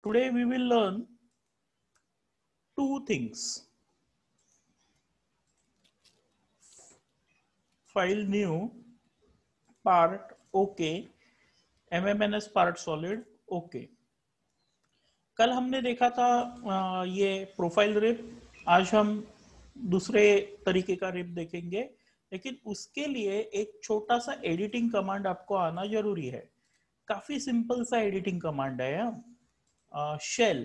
Today we will learn two things. File new, part OK, MMNS part solid OK. कल हमने देखा था ये प्रोफाइल रिप. आज हम दूसरे तरीके का रिप देखेंगे, लेकिन उसके लिए एक छोटा सा एडिटिंग कमांड आपको आना जरूरी है. काफी सिंपल सा एडिटिंग कमांड है. शेल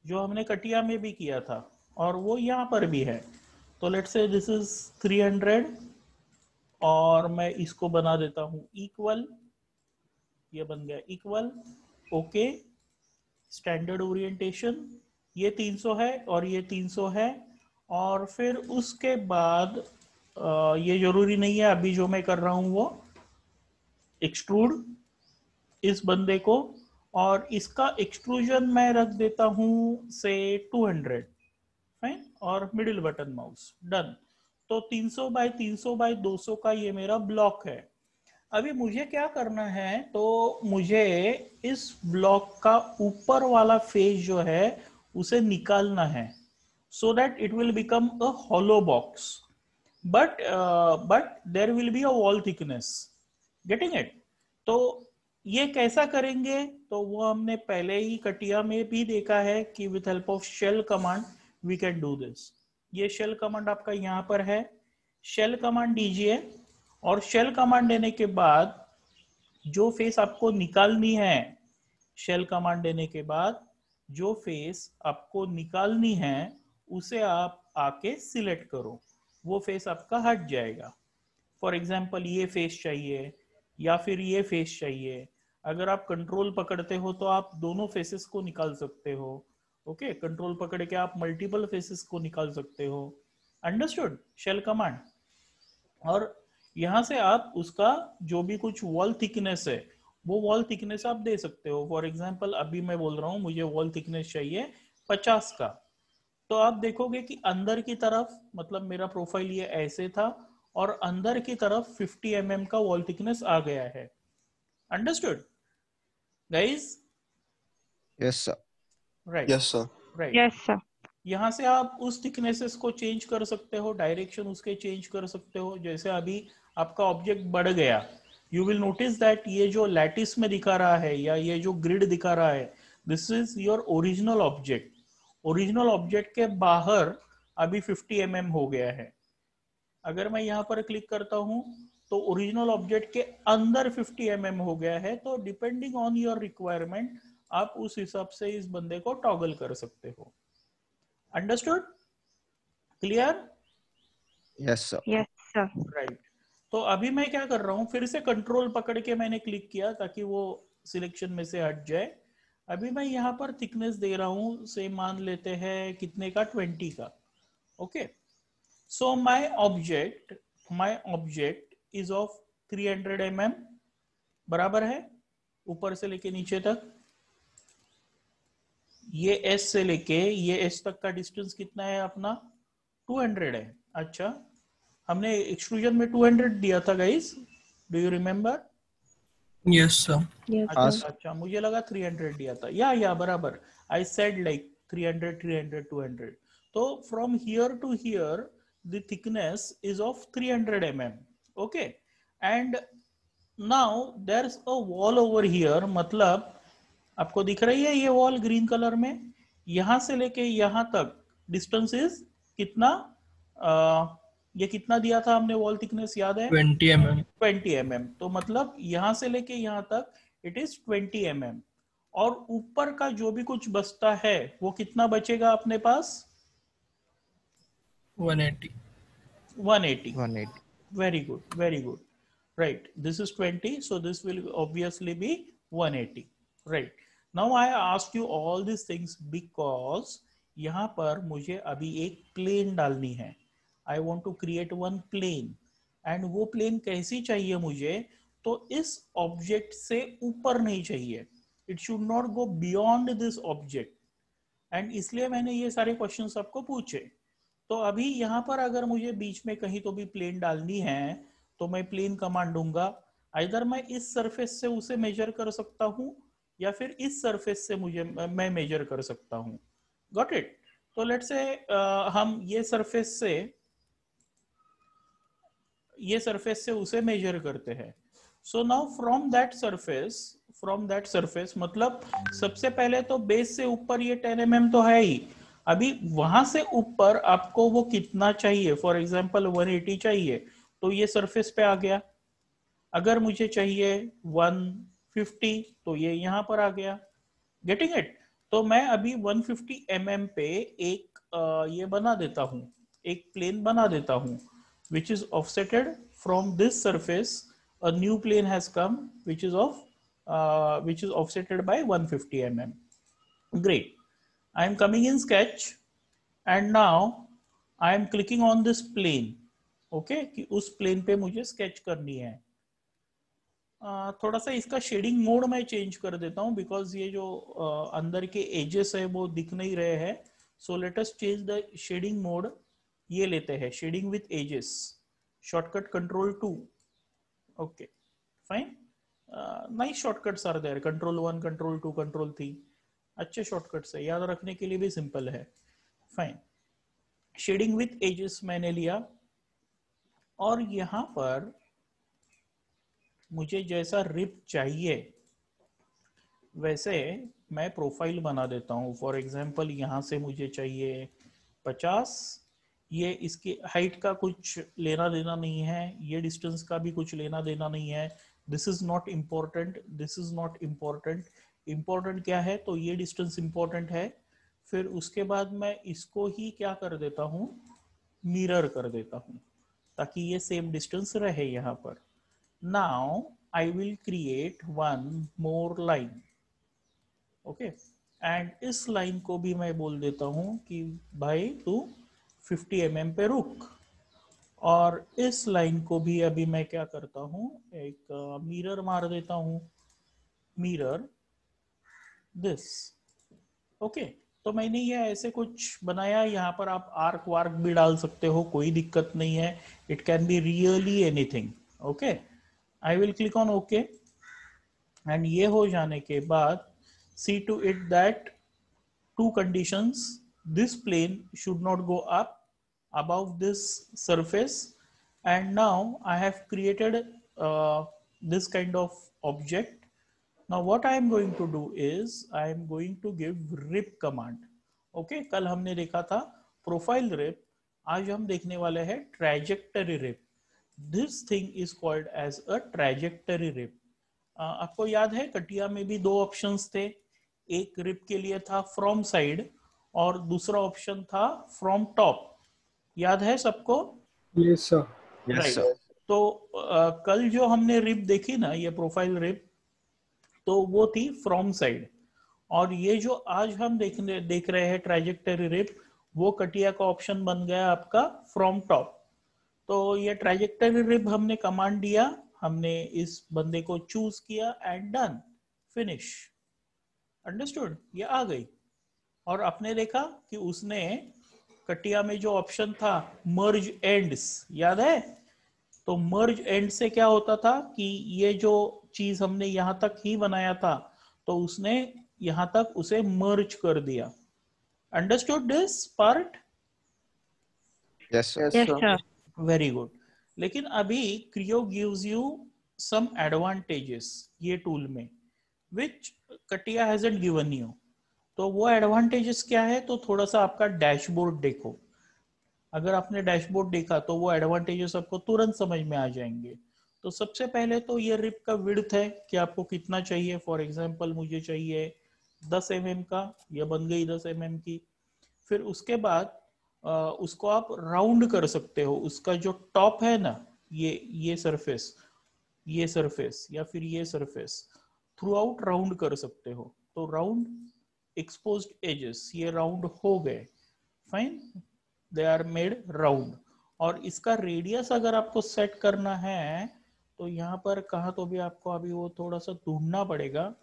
जो हमने कटिया में भी किया था और वो यहाँ पर भी है. तो लेट्स से दिस इज 300 और मैं इसको बना देता हूँ इक्वल. ये बन गया इक्वल. ओके. स्टैंडर्ड ओरिएंटेशन ये 300 है और ये 300 है. और फिर उसके बाद ये जरूरी नहीं है अभी जो मैं कर रहा हूँ वो एक्सट्रूड इस बंदे को, और इसका एक्सट्रूजन मैं रख देता हूँ से 200. फाइन. और मिडिल बटन माउस डन. तो 300 बाय 300 बाय 200 का ये मेरा ब्लॉक है. अभी मुझे क्या करना है, तो मुझे इस ब्लॉक का ऊपर वाला फेस जो है उसे निकालना है, so that it will become a hollow box. But there will be a wall thickness. Getting it? तो ये कैसा करेंगे, तो वो हमने पहले ही कटिया में भी देखा है कि with help of shell command we can do this. ये शेल कमांड आपका यहाँ पर है. शेल कमांड दीजिए और शेल कमांड देने के बाद जो फेस आपको निकालनी है, शेल कमांड देने के बाद जो फेस आपको निकालनी है उसे आप आके सिलेक्ट करो. वो फेस आपका हट जाएगा. फॉर एग्जाम्पल ये फेस चाहिए या फिर ये फेस चाहिए. अगर आप कंट्रोल पकड़ते हो तो आप दोनों फेसेस को निकाल सकते हो. ओके. कंट्रोल पकड़ के आप मल्टीपल फेसेस को निकाल सकते हो. अंडरस्टूड? Shell command. और यहां से आप उसका जो भी कुछ वॉल थिकनेस है वो वॉल थिकनेस आप दे सकते हो. फॉर एग्जाम्पल अभी मैं बोल रहा हूँ मुझे वॉल थिकनेस चाहिए 50 का. तो आप देखोगे कि अंदर की तरफ, मतलब मेरा प्रोफाइल ये ऐसे था और अंदर की तरफ 50 mm का वॉल थिकनेस आ गया है. Understood guys? Yes sir. Right. Yes sir. Right. Yes sir. यहाँ से आप उस थिकनेसेस को चेंज कर सकते हो, डायरेक्शन उसके चेंज कर सकते हो. जैसे अभी आपका ऑब्जेक्ट बढ़ गया, यू विल नोटिस दैट ये जो लैटिस में दिखा रहा है या ये जो ग्रिड दिखा रहा है, this is your original object. Original object के बाहर अभी 50 mm हो गया है. अगर मैं यहाँ पर क्लिक करता हूँ तो ओरिजिनल ऑब्जेक्ट के अंदर 50 mm हो गया है. तो डिपेंडिंग ऑन योर रिक्वायरमेंट आप उस हिसाब से इस बंदे को टॉगल कर सकते हो. Understood? Clear? Yes sir. Yes sir. Right. तो अभी मैं क्या कर रहा हूँ, फिर से कंट्रोल पकड़ के मैंने क्लिक किया ताकि वो सिलेक्शन में से हट जाए. अभी मैं यहाँ पर थिकनेस दे रहा हूँ, से मान लेते हैं कितने का, 20 का. Okay. So my object is of 300 mm. बराबर है ऊपर से लेके नीचे तक. ये एस से लेके ये एस तक का डिस्टेंस कितना है अपना? 200 है. अच्छा, हमने एक्सट्रूजन में 200 दिया था guys, do you remember? Yes sir. Yes अच्छा सर. अच्छा, मुझे लगा 300 दिया था. या बराबर. I said like 300 300 200. तो from here to here the thickness is of 300 mm. Okay. And now there is a wall over here. मतलब आपको दिख रही है ये वॉल ग्रीन कलर में? यहां से लेके यहां तक डिस्टेंस इज कितना? ये कितना दिया था हमने वॉल थिकनेस, याद है? 20 mm. 20 mm. तो मतलब यहां से लेके यहां तक इट इज 20 mm. और ऊपर का जो भी कुछ बचता है वो कितना बचेगा अपने पास? 180. 180. 180. Very good, very good. Right, this is 20, so this will obviously be 180. Right. Now I ask you all these things because यहाँ पर मुझे अभी एक प्लेन डालनी है. I want to create one plane. And वो प्लेन कैसी चाहिए मुझे? तो इस ऑब्जेक्ट से ऊपर नहीं चाहिए. It should not go beyond this object. And इसलिए मैंने ये सारे क्वेश्चंस आपको पूछे. तो अभी यहाँ पर अगर मुझे बीच में कहीं तो भी प्लेन डालनी है तो मैं प्लेन कमांड दूंगा. इधर मैं इस सरफेस से उसे मेजर कर सकता हूँ या फिर इस सरफेस से मुझे मैं मेजर कर सकता हूँ. Got it. तो लेट्स से हम ये सरफेस से उसे मेजर करते हैं. So now from that surface मतलब सबसे पहले तो बेस से ऊपर ये 10 mm तो है ही. अभी वहां से ऊपर आपको वो कितना चाहिए, फॉर एग्जाम्पल 180 चाहिए, तो ये सरफेस पे आ गया. अगर मुझे चाहिए 150 तो ये यहां पर आ गया. Getting it. तो मैं अभी 150 mm पे एक ये बना देता हूं, एक प्लेन बना देता हूं which is offsetted from this surface. A new plane has come which is offsetted by 150 mm. Great. I am coming in sketch and now I am clicking on this plane. Okay, कि उस plane पे मुझे sketch करनी है. थोड़ा सा इसका shading mode मैं चेंज कर देता हूं बिकॉज ये जो अंदर के एजेस है वो दिख नहीं रहे हैं. So let us change the shading mode. ये लेते हैं shading with edges. Shortcut Ctrl+2. Okay fine. Nice shortcuts are there. Ctrl+1, Ctrl+2, Ctrl+3. अच्छे शॉर्टकट्स है, याद रखने के लिए भी सिंपल है. फाइन. शेडिंग विथ एजेस मैंने लिया और यहां पर मुझे जैसा रिप चाहिए वैसे मैं प्रोफाइल बना देता हूँ. फॉर एग्जांपल यहाँ से मुझे चाहिए 50. ये इसकी हाइट का कुछ लेना देना नहीं है, ये डिस्टेंस का भी कुछ लेना देना नहीं है. This is not important, this is not important. Important क्या है, तो ये डिस्टेंस इम्पोर्टेंट है. फिर उसके बाद मैं इसको ही क्या कर देता हूँ, मिरर कर देता हूँ ताकि ये सेम डिस्टेंस रहे यहाँ पर. Now I will create one more line. Okay, and इस लाइन को भी मैं बोल देता हूँ कि भाई तू 50 mm पे रुक. और इस लाइन को भी अभी मैं क्या करता हूँ, एक मिरर मार देता हूँ. Mirror this. ओके. तो मैंने ये ऐसे कुछ बनाया. यहाँ पर आप आर्क वार्क भी डाल सकते हो, कोई दिक्कत नहीं है. It can be really anything. Okay. I will click on OK. and ये हो जाने के बाद see to it that two conditions. This plane should not go up above this surface, and now I have created this kind of object. Now what I am going to do is I am going to give rip command. Okay, कल हमने देखा था profile rib, आज हम देखने वाले हैं trajectory rip. This thing is called as a trajectory rip. आपको याद है कटिया में भी दो ऑप्शंस थे. एक रिप के लिए था फ्रॉम साइड और दूसरा ऑप्शन था फ्रॉम टॉप. याद है सबको? Yes sir. Yes, right. sir. तो कल जो हमने रिप देखी ना, ये प्रोफाइल रिप, तो वो थी फ्रॉम साइड. और ये जो आज हम देख रहे हैं ट्रैजेक्टरी रिप, वो कटिया का ऑप्शन बन गया आपका फ्रॉम टॉप. तो ये ट्रैजेक्टरी रिप हमने कमांड दिया, हमने इस बंदे को चूज किया एंड डन, फिनिश. अंडरस्टूड? ये आ गई. और आपने देखा कि उसने कटिया में जो ऑप्शन था मर्ज एंड्स, याद है? तो मर्ज एंड से क्या होता था कि ये जो चीज हमने यहां तक ही बनाया था तो उसने यहां तक उसे मर्ज कर दिया. Understood this part? Yes, sir. Yes sir. Very good. लेकिन अभी Creo gives you some advantages ये टूल में विच कटिया हैजंट गिवन यू. तो वो एडवांटेजेस क्या है, तो थोड़ा सा आपका डैशबोर्ड देखो. अगर आपने डैशबोर्ड देखा तो वो एडवांटेजेस आपको तुरंत समझ में आ जाएंगे. तो सबसे पहले तो ये रिप का विड्थ है कि आपको कितना चाहिए. फॉर एग्जांपल मुझे चाहिए 10 mm का, ये बन गई 10 mm की. फिर उसके बाद उसको आप राउंड कर सकते हो. उसका जो टॉप है ना, ये सरफेस या फिर ये सरफेस थ्रू आउट राउंड कर सकते हो. तो राउंड एक्सपोज्ड एजेस ये राउंड हो गए. Fine, they are made round. और इसका रेडियस अगर आपको सेट करना है तो यहाँ पर कहाँ, तो भी आपको अभी वो थोड़ा सा ढूंढना पड़ेगा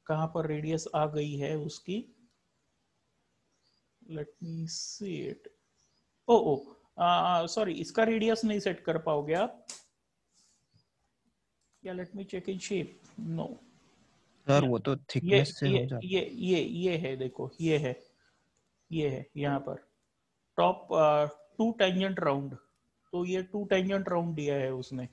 कहाँ पर रेडियस आ गई है उसकी. Let me see it. Sorry, इसका रेडियस नहीं सेट कर पाओगे आप. या let me check in shape. No, sir वो तो ये थिकनेस से हो ये जाता ये है, देखो ये है यहाँ पर टॉप टू टेंजेंट राउंड, तो ये टू टेंजेंट राउंड दिया है उसने।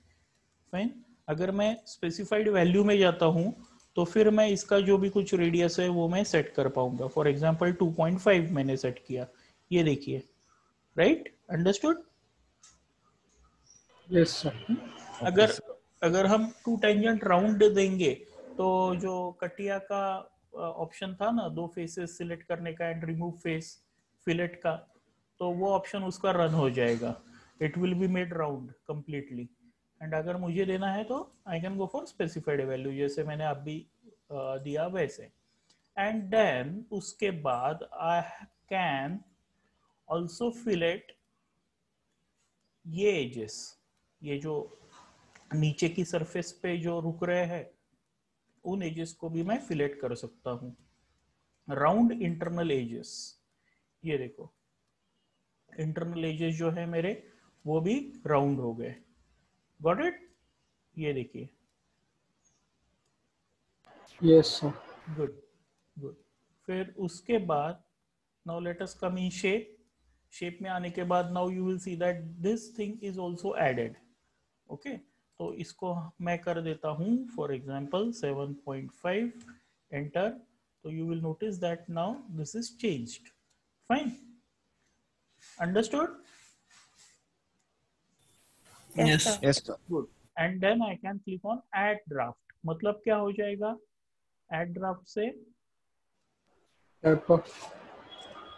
फाइन, अगर मैं स्पेसिफाइड वैल्यू में जाता हूँ तो फिर मैं इसका जो भी कुछ रेडियस है वो मैं सेट कर पाऊंगा। फॉर एग्जांपल 2.5 मैंने सेट किया, ये देखिए, राइट, अंडरस्टूड। Yes sir. है। ओके अगर सर। अगर हम टू टेंजेंट राउंड देंगे तो जो कटिया का ऑप्शन था ना, दो फेसेस सिलेक्ट करने का एंड रिमूव फेस फिलेट का, तो वो ऑप्शन उसका रन हो जाएगा। It will be made round completely. And अगर मुझे देना है तो I can go for specified value, जैसे मैंने अभी दिया वैसे। एंड देन उसके बाद आई कैन ऑल्सो फिलेट ये एजेस, ये जो नीचे की सरफेस पे जो रुक रहे हैं उन एजेस को भी मैं फिलेट कर सकता हूँ। राउंड इंटरनल एजेस, ये देखो इंटरनल एजेस जो है मेरे वो भी राउंड हो गए। गॉट इट, ये देखिए। Yes sir. Good good. फिर उसके बाद now let us come in shape. Shape में आने के बाद now you will see that this thing is also added. Okay, तो इसको मैं कर देता हूँ फॉर एग्जाम्पल 7.5, एंटर। तो you will notice that now this is changed. Fine, understood. Yes. Yes sir. Good. And then I can click on add draft. मतलब क्या हो जाएगा ऐड ड्राफ्ट से? टेपर।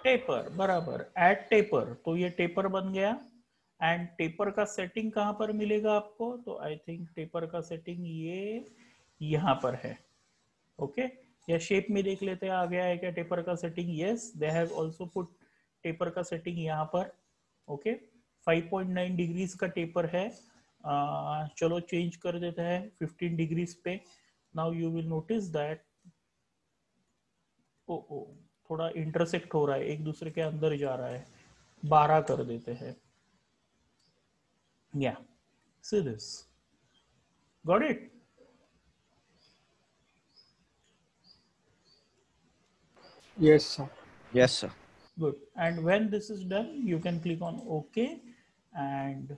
टेपर, बराबर, ऐड टेपर। तो ये taper बन गया। एंड टेपर का सेटिंग कहाँ पर मिलेगा आपको? तो आई थिंक टेपर का सेटिंग ये यहाँ पर है। ओके, या शेप में देख लेते हैं आ गया है क्या टेपर का setting? Yes, they have also put taper का सेटिंग यहाँ पर। ओके, 5.9 डिग्रीज का टेपर है। चलो चेंज कर देते हैं 15 डिग्रीज पे। Now you will notice that ओ थोड़ा इंटरसेक्ट हो रहा है, एक दूसरे के अंदर जा रहा है। 12 कर देते हैं। या see this, got it. Yes sir. Yes sir. Good. And when this is done, you can click on OK and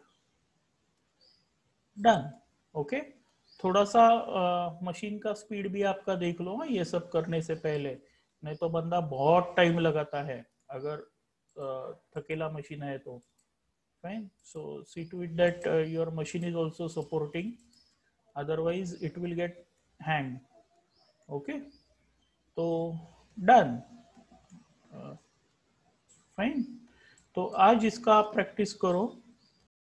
done. Okay. थोड़ा सा मशीन का स्पीड भी आपका देख लो ये सब करने से पहले, नहीं तो बंदा बहुत टाइम लगाता है अगर थकेला मशीन है तो। Fine, so see to it that your machine is also supporting, otherwise it will get hang. Okay, तो डन। फाइन, तो आज इसका आप प्रैक्टिस करो।